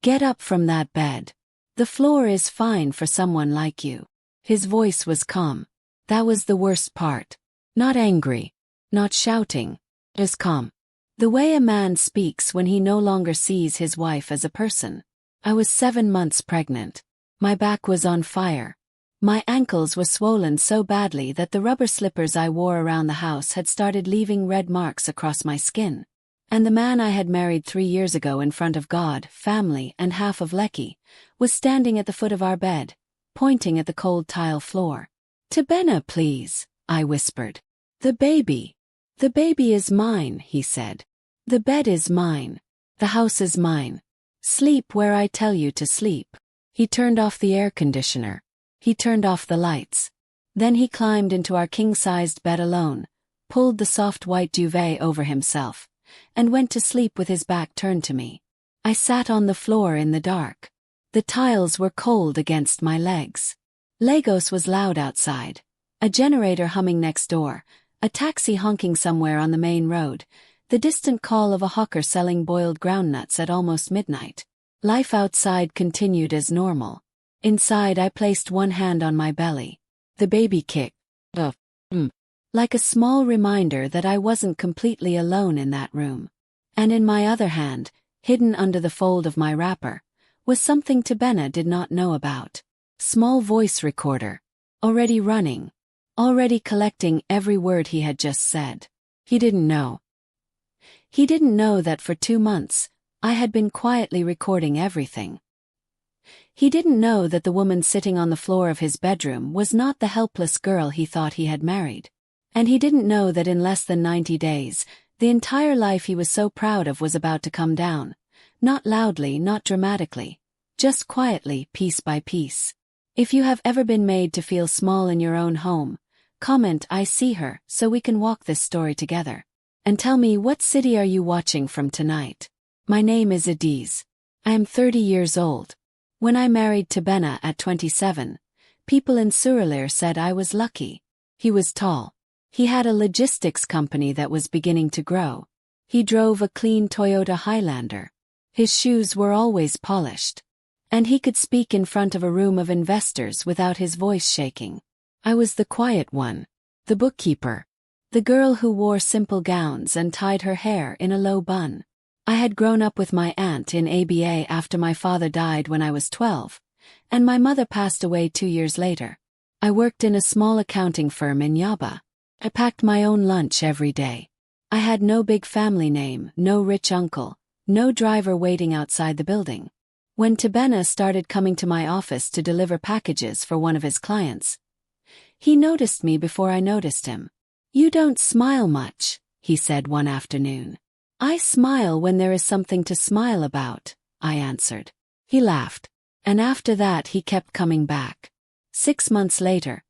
Get up from that bed. The floor is fine for someone like you. His voice was calm. That was the worst part. Not angry. Not shouting. Just calm. The way a man speaks when he no longer sees his wife as a person. I was 7 months pregnant. My back was on fire. My ankles were swollen so badly that the rubber slippers I wore around the house had started leaving red marks across my skin. And the man I had married 3 years ago in front of God, family, and half of Lecky, was standing at the foot of our bed, pointing at the cold tile floor. "Tabena, please," I whispered. "The baby. The baby is mine," he said. "The bed is mine. The house is mine. Sleep where I tell you to sleep." He turned off the air conditioner. He turned off the lights. Then he climbed into our king-sized bed alone, pulled the soft white duvet over himself, and went to sleep with his back turned to me. I sat on the floor in the dark. The tiles were cold against my legs. Lagos was loud outside. A generator humming next door, a taxi honking somewhere on the main road, the distant call of a hawker selling boiled groundnuts at almost midnight. Life outside continued as normal. Inside I placed one hand on my belly. The baby kicked. Like a small reminder that I wasn't completely alone in that room. And in my other hand, hidden under the fold of my wrapper, was something Tabena did not know about. Small voice recorder. Already running. Already collecting every word he had just said. He didn't know. He didn't know that for 2 months, I had been quietly recording everything. He didn't know that the woman sitting on the floor of his bedroom was not the helpless girl he thought he had married. And he didn't know that in less than 90 days, the entire life he was so proud of was about to come down. Not loudly, not dramatically. Just quietly, piece by piece. If you have ever been made to feel small in your own home, comment "I see her" so we can walk this story together. And tell me, what city are you watching from tonight? My name is Adiz. I am 30 years old. When I married Tabena at 27, people in Surulere said I was lucky. He was tall. He had a logistics company that was beginning to grow. He drove a clean Toyota Highlander. His shoes were always polished. And he could speak in front of a room of investors without his voice shaking. I was the quiet one. The bookkeeper. The girl who wore simple gowns and tied her hair in a low bun. I had grown up with my aunt in ABA after my father died when I was 12, and my mother passed away 2 years later. I worked in a small accounting firm in Yaba. I packed my own lunch every day. I had no big family name, no rich uncle, no driver waiting outside the building. When Tabena started coming to my office to deliver packages for one of his clients, he noticed me before I noticed him. "You don't smile much," he said one afternoon. "I smile when there is something to smile about," I answered. He laughed. And after that he kept coming back. 6 months later,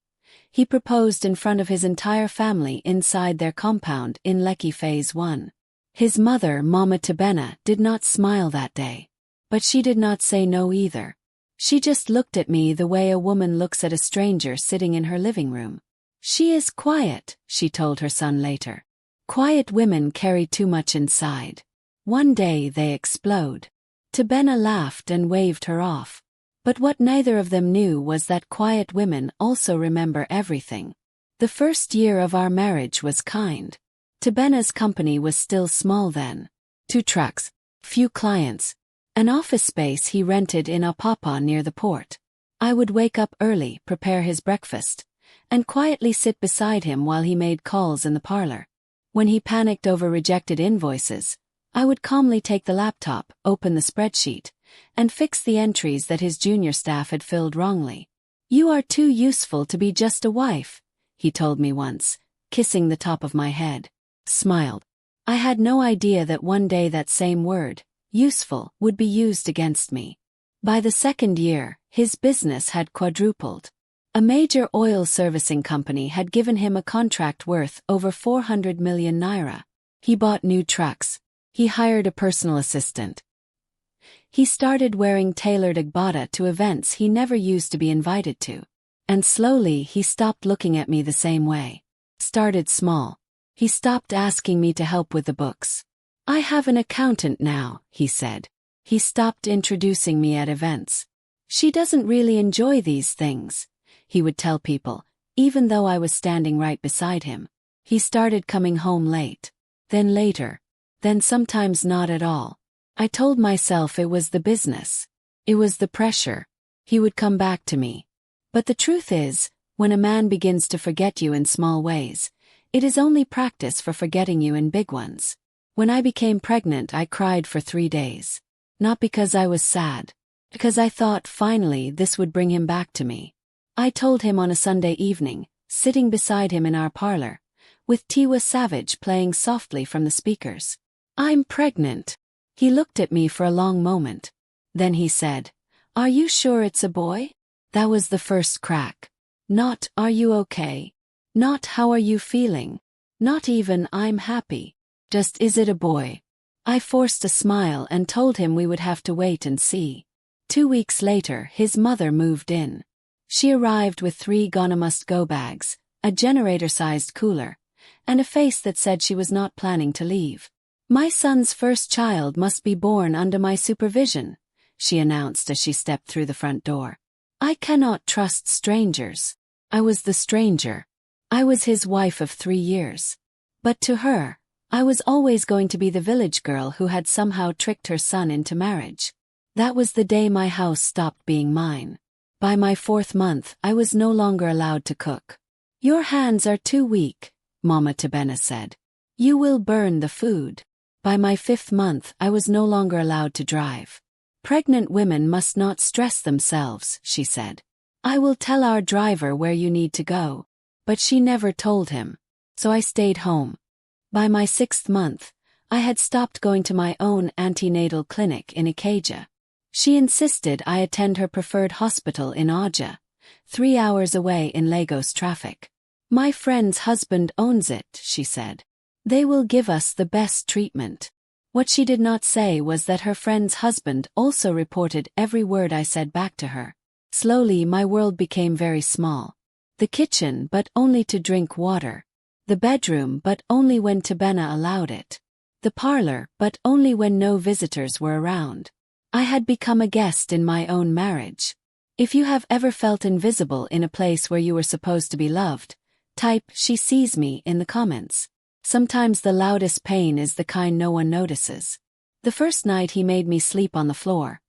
he proposed in front of his entire family inside their compound in Lekki Phase 1. His mother, Mama Tabena, did not smile that day. But she did not say no either. She just looked at me the way a woman looks at a stranger sitting in her living room. "She is quiet," she told her son later. "Quiet women carry too much inside. One day they explode." Tabena laughed and waved her off. But what neither of them knew was that quiet women also remember everything. The first year of our marriage was kind. Tabena's company was still small then. 2 trucks, few clients, an office space he rented in Apapa near the port. I would wake up early, prepare his breakfast, and quietly sit beside him while he made calls in the parlor. When he panicked over rejected invoices, I would calmly take the laptop, open the spreadsheet, and fix the entries that his junior staff had filled wrongly. "You are too useful to be just a wife," he told me once, kissing the top of my head. Smiled. I had no idea that one day that same word, useful, would be used against me. By the 2nd year, his business had quadrupled. A major oil servicing company had given him a contract worth over 400 million naira. He bought new trucks. He hired a personal assistant. He started wearing tailored agbada to events he never used to be invited to. And slowly he stopped looking at me the same way. Started small. He stopped asking me to help with the books. "I have an accountant now," he said. He stopped introducing me at events. She doesn't really enjoy these things, he would tell people, even though I was standing right beside him. He started coming home late. Then later. Then sometimes not at all. I told myself it was the business. It was the pressure. He would come back to me. But the truth is, when a man begins to forget you in small ways, it is only practice for forgetting you in big ones. When I became pregnant, I cried for 3 days. Not because I was sad. Because I thought finally this would bring him back to me. I told him on a Sunday evening, sitting beside him in our parlor, with Tiwa Savage playing softly from the speakers. I'm pregnant. He looked at me for a long moment. Then he said, "Are you sure it's a boy?" That was the first crack. Not, "Are you okay?" Not, "How are you feeling?" Not even, "I'm happy." Just, "Is it a boy?" I forced a smile and told him we would have to wait and see. 2 weeks later, his mother moved in. She arrived with 3 gonna-must-go bags, a generator-sized cooler, and a face that said she was not planning to leave. "My son's first child must be born under my supervision," she announced as she stepped through the front door. I cannot trust strangers. I was the stranger. I was his wife of 3 years. But to her, I was always going to be the village girl who had somehow tricked her son into marriage. That was the day my house stopped being mine. By my 4th month, I was no longer allowed to cook. "Your hands are too weak," Mama Tabena said. "You will burn the food." By my 5th month, I was no longer allowed to drive. "Pregnant women must not stress themselves," she said. "I will tell our driver where you need to go." But she never told him. So I stayed home. By my 6th month, I had stopped going to my own antenatal clinic in Ikeja. She insisted I attend her preferred hospital in Aja, 3 hours away in Lagos traffic. "My friend's husband owns it," she said. "They will give us the best treatment." What she did not say was that her friend's husband also reported every word I said back to her. Slowly my world became very small. The kitchen, but only to drink water. The bedroom, but only when Tabena allowed it. The parlor, but only when no visitors were around. I had become a guest in my own marriage. If you have ever felt invisible in a place where you were supposed to be loved, type "she sees me" in the comments. Sometimes the loudest pain is the kind no one notices. The first night he made me sleep on the floor.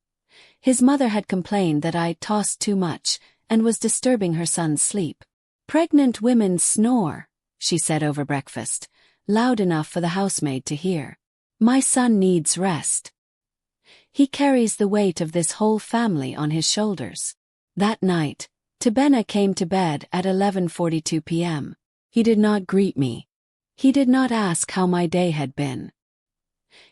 His mother had complained that I tossed too much and was disturbing her son's sleep. "Pregnant women snore," she said over breakfast, loud enough for the housemaid to hear. "My son needs rest. He carries the weight of this whole family on his shoulders." That night, Tabena came to bed at 11:42 p.m. He did not greet me. He did not ask how my day had been.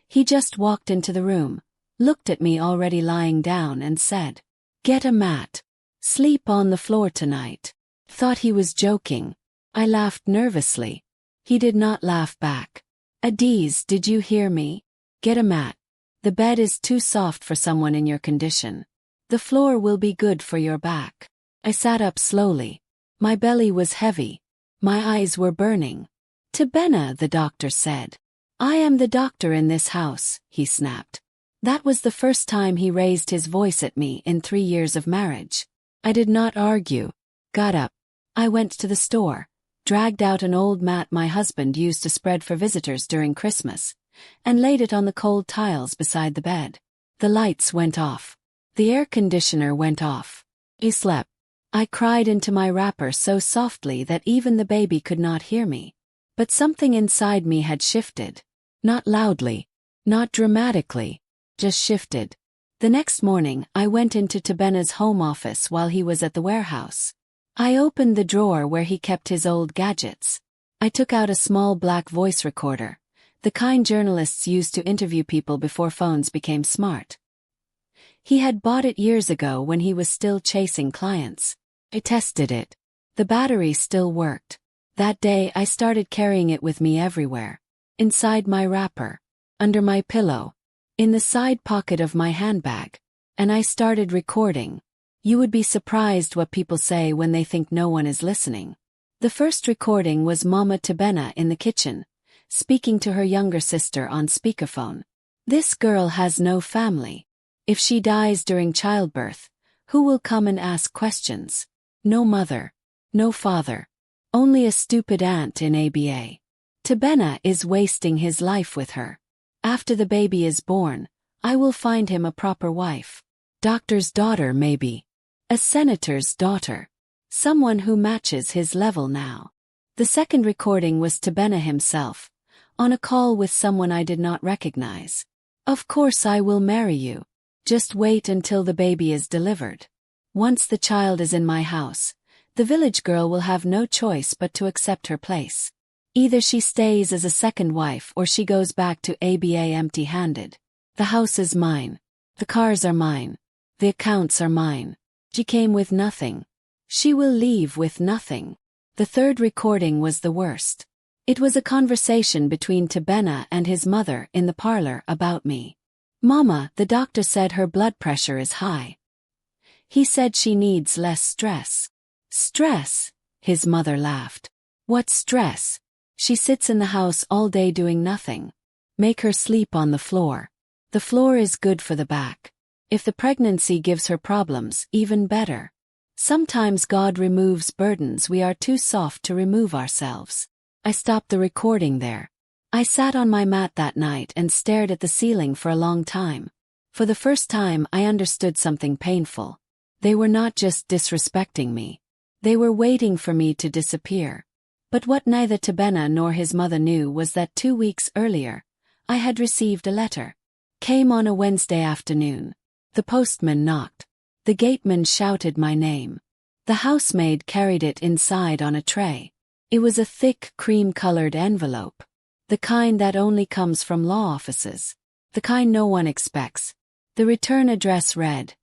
He just walked into the room, looked at me already lying down and said, "Get a mat. Sleep on the floor tonight." Thought he was joking. I laughed nervously. He did not laugh back. "Adiz, did you hear me? Get a mat. The bed is too soft for someone in your condition. The floor will be good for your back." I sat up slowly. My belly was heavy. My eyes were burning. "Tabena," the doctor said. "I am the doctor in this house," he snapped. That was the first time he raised his voice at me in 3 years of marriage. I did not argue. Got up. I went to the store, dragged out an old mat my husband used to spread for visitors during Christmas, and laid it on the cold tiles beside the bed. The lights went off. The air conditioner went off. He slept. I cried into my wrapper so softly that even the baby could not hear me. But something inside me had shifted. Not loudly. Not dramatically. Just shifted. The next morning, I went into Tabena's home office while he was at the warehouse. I opened the drawer where he kept his old gadgets. I took out a small black voice recorder, the kind journalists used to interview people before phones became smart. He had bought it years ago when he was still chasing clients. I tested it. The battery still worked. That day I started carrying it with me everywhere. Inside my wrapper. Under my pillow. In the side pocket of my handbag. And I started recording. You would be surprised what people say when they think no one is listening. The first recording was Mama Tabena in the kitchen, speaking to her younger sister on speakerphone. "This girl has no family. If she dies during childbirth, who will come and ask questions? No mother. No father. Only a stupid aunt in ABA. Tebena is wasting his life with her. After the baby is born, I will find him a proper wife. Doctor's daughter maybe. A senator's daughter. Someone who matches his level now. The second recording was Tebena himself, on a call with someone I did not recognize. Of course I will marry you. Just wait until the baby is delivered. Once the child is in my house, the village girl will have no choice but to accept her place. Either she stays as a second wife or she goes back to ABA empty-handed. The house is mine. The cars are mine. The accounts are mine. She came with nothing. She will leave with nothing. The third recording was the worst. It was a conversation between Tebena and his mother in the parlor about me. Mama, the doctor said her blood pressure is high. He said she needs less stress. Stress? His mother laughed. What stress? She sits in the house all day doing nothing. Make her sleep on the floor. The floor is good for the back. If the pregnancy gives her problems, even better. Sometimes God removes burdens we are too soft to remove ourselves. I stopped the recording there. I sat on my mat that night and stared at the ceiling for a long time. For the first time I understood something painful. They were not just disrespecting me. They were waiting for me to disappear. But what neither Tebena nor his mother knew was that 2 weeks earlier, I had received a letter. Came on a Wednesday afternoon. The postman knocked. The gateman shouted my name. The housemaid carried it inside on a tray. It was a thick, cream-colored envelope. The kind that only comes from law offices. The kind no one expects. The return address read,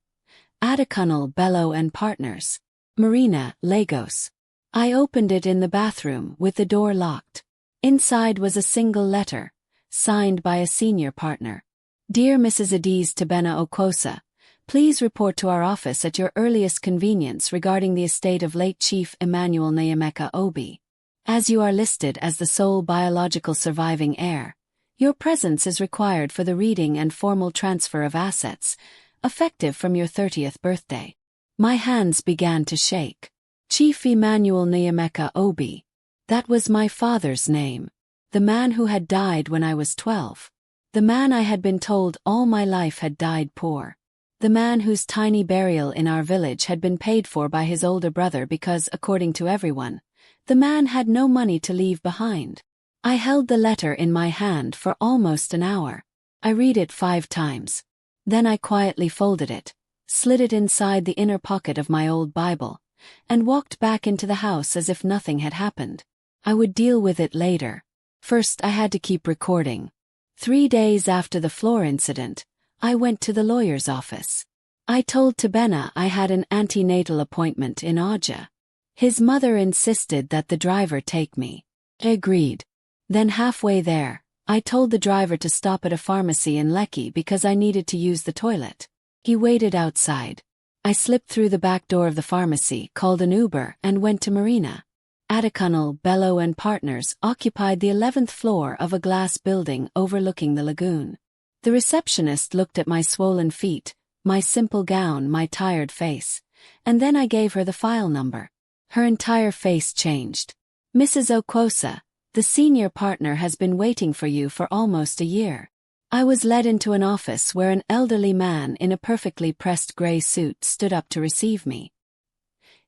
Adekunle Bello and Partners, Marina, Lagos. I opened it in the bathroom with the door locked. Inside was a single letter, signed by a senior partner. Dear Mrs. Adiz Tebena Okosa, please report to our office at your earliest convenience regarding the estate of late Chief Emmanuel Nyameka Obi. As you are listed as the sole biological surviving heir, your presence is required for the reading and formal transfer of assets, effective from your 30th birthday. My hands began to shake. Chief Emmanuel Nyameka Obi. That was my father's name. The man who had died when I was 12. The man I had been told all my life had died poor. The man whose tiny burial in our village had been paid for by his older brother because, according to everyone, the man had no money to leave behind. I held the letter in my hand for almost an hour. I read it 5 times. Then I quietly folded it, slid it inside the inner pocket of my old Bible, and walked back into the house as if nothing had happened. I would deal with it later. First, I had to keep recording. 3 days after the floor incident, I went to the lawyer's office. I told Tebena I had an antenatal appointment in Aja. His mother insisted that the driver take me. I agreed. Then halfway there, I told the driver to stop at a pharmacy in Lekki because I needed to use the toilet. He waited outside. I slipped through the back door of the pharmacy, called an Uber, and went to Marina. Adekunle Bello and Partners occupied the 11th floor of a glass building overlooking the lagoon. The receptionist looked at my swollen feet, my simple gown, my tired face, and then I gave her the file number. Her entire face changed. Mrs. Okosa, the senior partner has been waiting for you for almost a year. I was led into an office where an elderly man in a perfectly pressed grey suit stood up to receive me.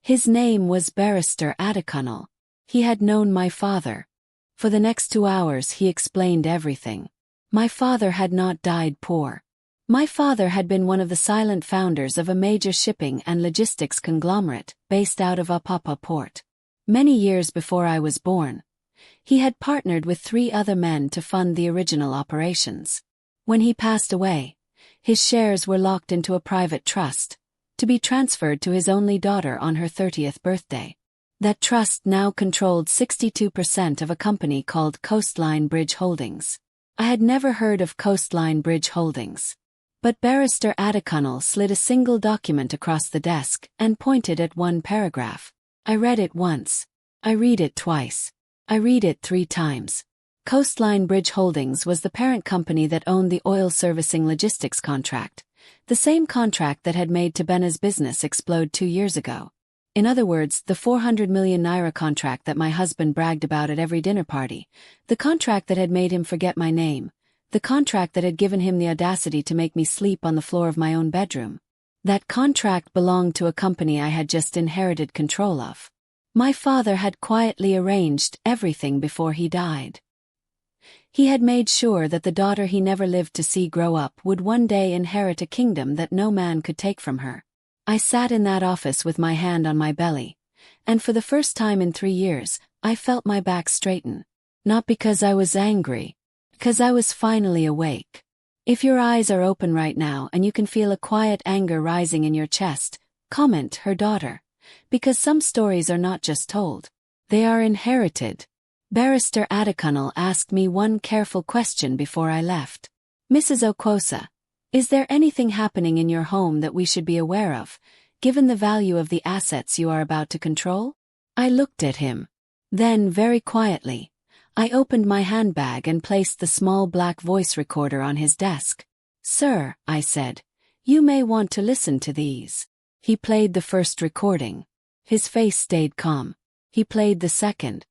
His name was Barrister Adekunle. He had known my father. For the next 2 hours he explained everything. My father had not died poor. My father had been one of the silent founders of a major shipping and logistics conglomerate based out of Apapa Port. Many years before I was born, he had partnered with 3 other men to fund the original operations. When he passed away, his shares were locked into a private trust, to be transferred to his only daughter on her 30th birthday. That trust now controlled 62% of a company called Coastline Bridge Holdings. I had never heard of Coastline Bridge Holdings. But Barrister Adekunle slid a single document across the desk and pointed at one paragraph. I read it once. I read it twice. I read it 3 times. Coastline Bridge Holdings was the parent company that owned the oil servicing logistics contract, The same contract that had made Tabena's business explode 2 years ago. In other words, the 400 million naira contract that my husband bragged about at every dinner party. The contract that had made him forget my name. The contract that had given him the audacity to make me sleep on the floor of my own bedroom. That contract belonged to a company I had just inherited control of. My father had quietly arranged everything before he died. He had made sure that the daughter he never lived to see grow up would one day inherit a kingdom that no man could take from her. I sat in that office with my hand on my belly, and for the first time in 3 years, I felt my back straighten. Not because I was angry, because I was finally awake. If your eyes are open right now and you can feel a quiet anger rising in your chest, comment her daughter. Because some stories are not just told, they are inherited. Barrister Adekunle asked me one careful question before I left. Mrs. Okwosa, is there anything happening in your home that we should be aware of, given the value of the assets you are about to control? I looked at him. Then, very quietly, I opened my handbag and placed the small black voice recorder on his desk. Sir, I said, you may want to listen to these. He played the first recording. His face stayed calm. He played the second.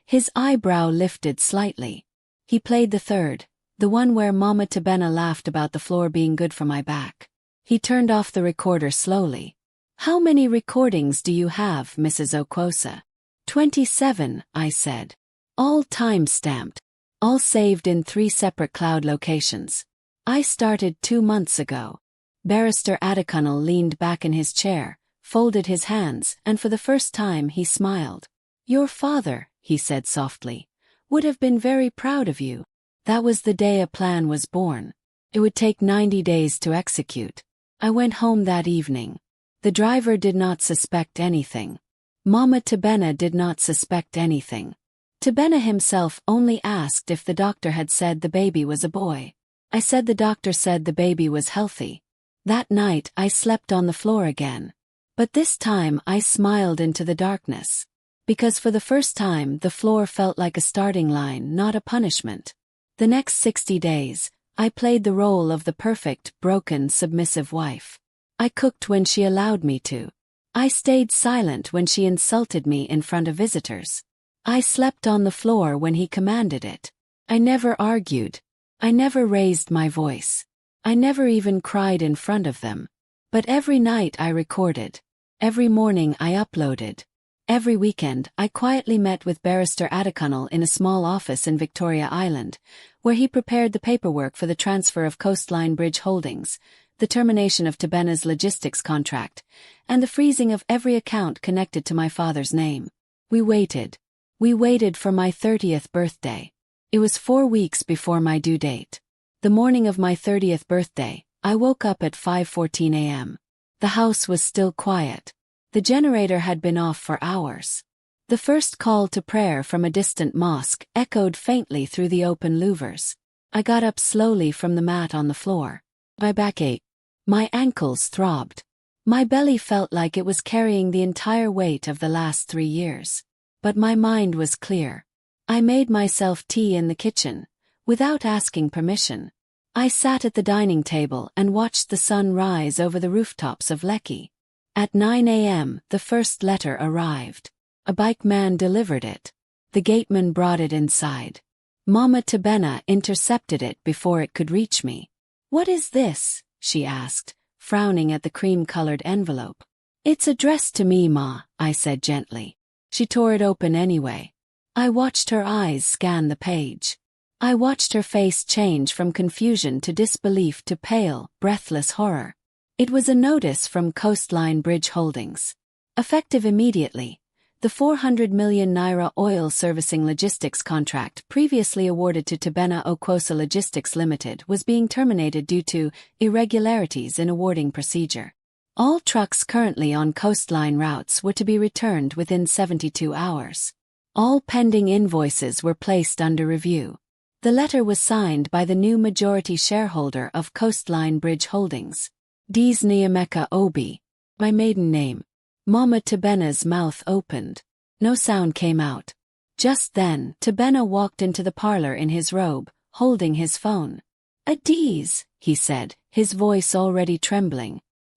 His eyebrow lifted slightly. He played the third, the one where Mama Tabena laughed about the floor being good for my back. He turned off the recorder slowly. How many recordings do you have, Mrs. Okwosa? 27, I said. All time-stamped. All saved in 3 separate cloud locations. I started 2 months ago. Barrister Adekunle leaned back in his chair, folded his hands, and for the first time he smiled. Your father, he said softly, would have been very proud of you. That was the day a plan was born. It would take 90 days to execute. I went home that evening. The driver did not suspect anything. Mama Tabena did not suspect anything. Tabena himself only asked if the doctor had said the baby was a boy. I said the doctor said the baby was healthy. That night I slept on the floor again. But this time I smiled into the darkness. Because for the first time the floor felt like a starting line, not a punishment. The next 60 days, I played the role of the perfect, broken, submissive wife. I cooked when she allowed me to. I stayed silent when she insulted me in front of visitors. I slept on the floor when he commanded it. I never argued. I never raised my voice. I never even cried in front of them. But every night I recorded. Every morning I uploaded. Every weekend I quietly met with Barrister Adekunle in a small office in Victoria Island, where he prepared the paperwork for the transfer of Coastline Bridge Holdings, the termination of Tabena's logistics contract, and the freezing of every account connected to my father's name. We waited. We waited for my 30th birthday. It was 4 weeks before my due date. The morning of my 30th birthday, I woke up at 5:14 a.m. The house was still quiet. The generator had been off for hours. The first call to prayer from a distant mosque echoed faintly through the open louvers. I got up slowly from the mat on the floor. My back ached. My ankles throbbed. My belly felt like it was carrying the entire weight of the last 3 years. But my mind was clear. I made myself tea in the kitchen, without asking permission. I sat at the dining table and watched the sun rise over the rooftops of Lekki. At 9 a.m., the first letter arrived. A bike man delivered it. The gateman brought it inside. Mama Tabena intercepted it before it could reach me. What is this? She asked, frowning at the cream-colored envelope. It's addressed to me, Ma, I said gently. She tore it open anyway. I watched her eyes scan the page. I watched her face change from confusion to disbelief to pale, breathless horror. It was a notice from Coastline Bridge Holdings. Effective immediately, the 400 million naira oil servicing logistics contract previously awarded to Tabena Okwosa Logistics Limited was being terminated due to irregularities in awarding procedure. All trucks currently on coastline routes were to be returned within 72 hours. All pending invoices were placed under review. The letter was signed by the new majority shareholder of Coastline Bridge Holdings, Des Nyameka Obi, my maiden name. Mama Tabena's mouth opened. No sound came out. Just then, Tabena walked into the parlor in his robe, holding his phone. "Adiz," he said, his voice already trembling.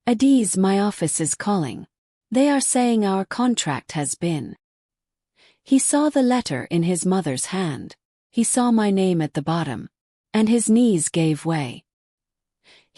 "Adiz, my office is calling. They are saying our contract has been." He saw the letter in his mother's hand. He saw my name at the bottom. And his knees gave way.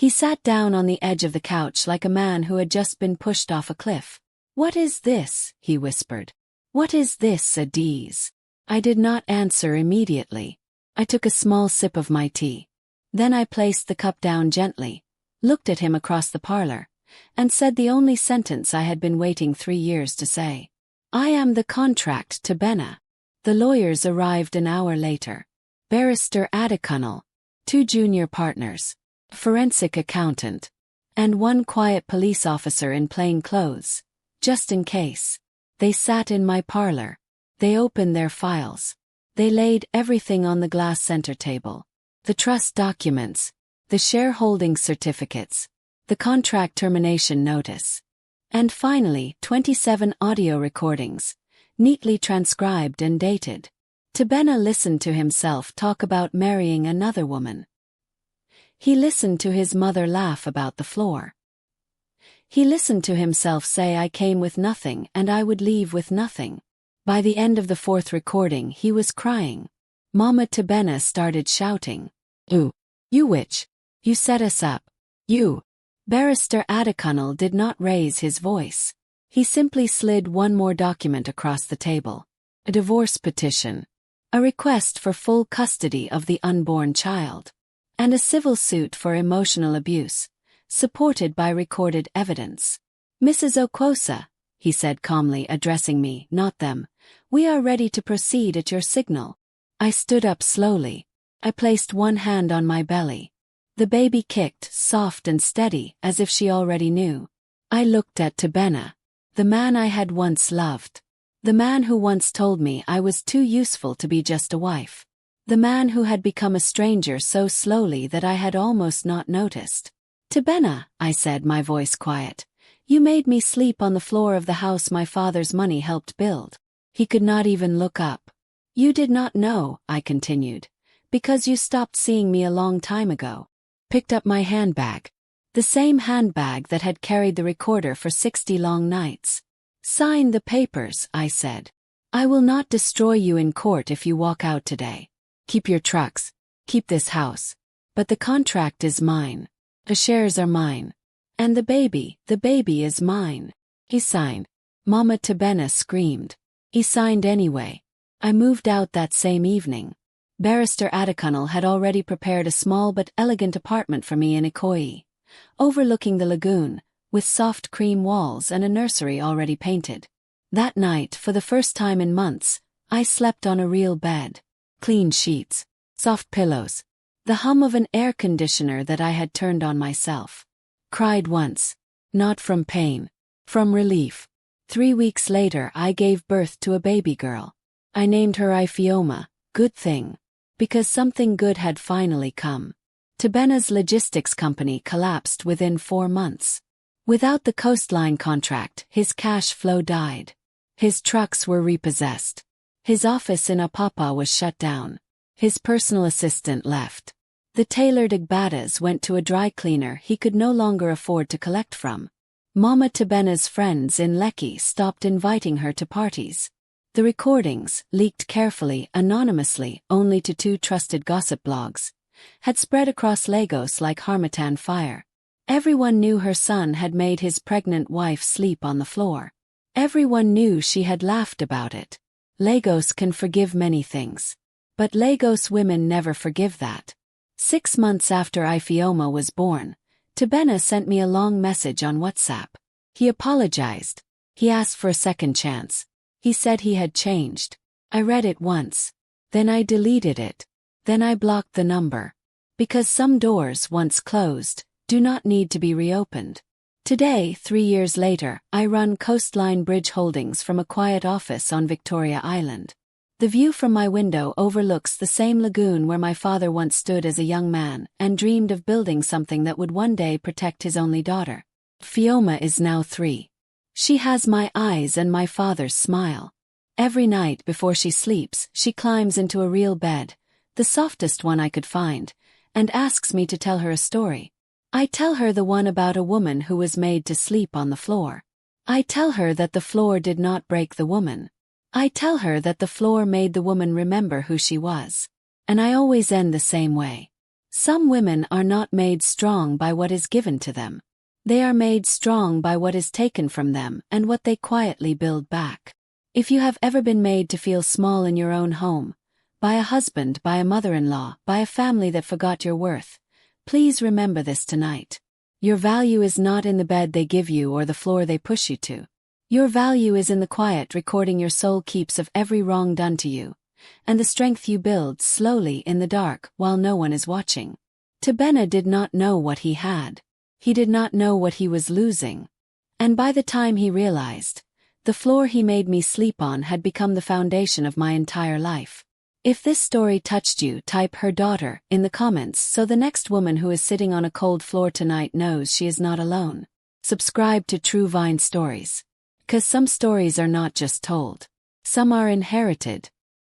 He sat down on the edge of the couch like a man who had just been pushed off a cliff. "What is this?" he whispered. "What is this, Adiz?" I did not answer immediately. I took a small sip of my tea. Then I placed the cup down gently, looked at him across the parlor, and said the only sentence I had been waiting 3 years to say. "I am the contract to Benna." The lawyers arrived an hour later. Barrister Adekunle, 2 junior partners, a forensic accountant, and 1 quiet police officer in plain clothes, just in case. They sat in my parlor. They opened their files. They laid everything on the glass center table. The trust documents, the shareholding certificates, the contract termination notice. And finally, 27 audio recordings, neatly transcribed and dated. Benna listened to himself talk about marrying another woman. He listened to his mother laugh about the floor. He listened to himself say I came with nothing and I would leave with nothing. By the end of the 4th recording he was crying. Mama Benna started shouting. "Ooh, you witch! You set us up! You!" Barrister Adekunle did not raise his voice. He simply slid 1 more document across the table. A divorce petition. A request for full custody of the unborn child. And a civil suit for emotional abuse, supported by recorded evidence. "Mrs. Okwosa," he said calmly, addressing me, not them, "we are ready to proceed at your signal." I stood up slowly. I placed 1 hand on my belly. The baby kicked, soft and steady, as if she already knew. I looked at Benna, the man I had once loved. The man who once told me I was too useful to be just a wife. The man who had become a stranger so slowly that I had almost not noticed. "Benna," I said, my voice quiet, "you made me sleep on the floor of the house my father's money helped build." He could not even look up. "You did not know," I continued, "because you stopped seeing me a long time ago." Picked up my handbag. The same handbag that had carried the recorder for 60 long nights. "Sign the papers," I said. "I will not destroy you in court if you walk out today. Keep your trucks. Keep this house. But the contract is mine. The shares are mine. And the baby is mine." He signed. Mama Benna screamed. He signed anyway. I moved out that same evening. Barrister Adekunle had already prepared a small but elegant apartment for me in Ikoyi, overlooking the lagoon, with soft cream walls and a nursery already painted. That night, for the first time in months, I slept on a real bed. Clean sheets, soft pillows, the hum of an air conditioner that I had turned on myself. Cried once. Not from pain. From relief. 3 weeks later I gave birth to a baby girl. I named her Ifeoma, good thing. Because something good had finally come. Benna's logistics company collapsed within 4 months. Without the coastline contract, his cash flow died. His trucks were repossessed. His office in Apapa was shut down. His personal assistant left. The tailor Igbadas went to a dry cleaner he could no longer afford to collect from. Mama Benna's friends in Lekki stopped inviting her to parties. The recordings, leaked carefully, anonymously, only to 2 trusted gossip blogs, had spread across Lagos like Harmattan fire. Everyone knew her son had made his pregnant wife sleep on the floor. Everyone knew she had laughed about it. Lagos can forgive many things. But Lagos women never forgive that. 6 months after Ifeoma was born, Benna sent me a long message on WhatsApp. He apologized. He asked for a second chance. He said he had changed. I read it once. Then I deleted it. Then I blocked the number. Because some doors, once closed, do not need to be reopened. Today, 3 years later, I run Coastline Bridge Holdings from a quiet office on Victoria Island. The view from my window overlooks the same lagoon where my father once stood as a young man and dreamed of building something that would one day protect his only daughter. Fioma is now 3. She has my eyes and my father's smile. Every night before she sleeps, she climbs into a real bed, the softest one I could find, and asks me to tell her a story. I tell her the one about a woman who was made to sleep on the floor. I tell her that the floor did not break the woman. I tell her that the floor made the woman remember who she was. And I always end the same way. Some women are not made strong by what is given to them. They are made strong by what is taken from them and what they quietly build back. If you have ever been made to feel small in your own home, by a husband, by a mother-in-law, by a family that forgot your worth, please remember this tonight. Your value is not in the bed they give you or the floor they push you to. Your value is in the quiet recording your soul keeps of every wrong done to you, and the strength you build slowly in the dark while no one is watching. Tebena did not know what he had. He did not know what he was losing. And by the time he realized, the floor he made me sleep on had become the foundation of my entire life. If this story touched you, type her daughter in the comments so the next woman who is sitting on a cold floor tonight knows she is not alone. Subscribe to True Vine Stories. 'Cause some stories are not just told. Some are inherited.